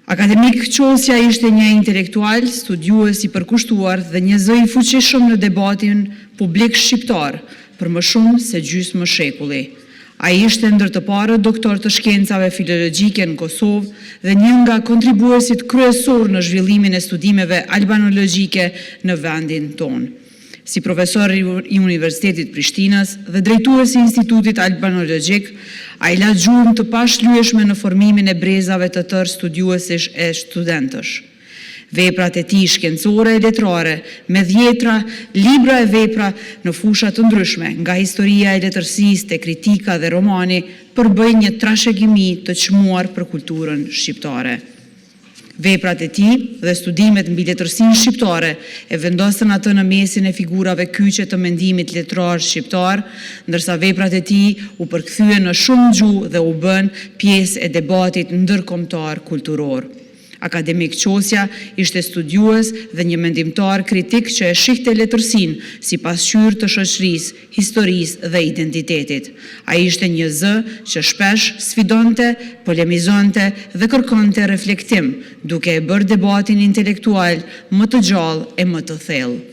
Akademik Qosja ishte një intelektual, studiues i përkushtuar dhe një zë i fuqishëm në debatin publik shqiptar për më shumë se gjysmë shekulli. Ai ishte ndër të parët doktor të shkencave filologjike në Kosovë dhe një nga kontribuesit kryesor në zhvillimin e studimeve albanologjike në vendin tonë. Si profesor i Universitetit Prishtinës dhe drejtues i Institutit Albanologjik, ai la gjuhën të pashlyeshme në formimin e brezave të tërë studiuesish e studentësh. Veprat e tij shkencore e letrare, me dhjetra, libra e vepra në fusha të ndryshme, nga historia e letërsisë te kritika dhe romani, përbëjnë një trashëgimi të çmuar për kulturën shqiptare. Veprat e tij dhe studimet mbi letërsinë shqiptare e vendosën atë në mesin e figurave kyçe të mendimit letrar shqiptar, ndërsa veprat e tij u përkthyen në shumë gjuhë dhe u bën pjesë e debatit ndërkombëtar kulturor. Akademik Qosja ishte studiues dhe një mendimtar kritik që e shihte letërsinë si pasqyrë të shoqërisë, historisë dhe identitetit. Ai ishte një zë që shpesh sfidonte, polemizonte dhe kërkonte reflektim, duke e bërë debatin intelektual më të gjallë e më të thellë.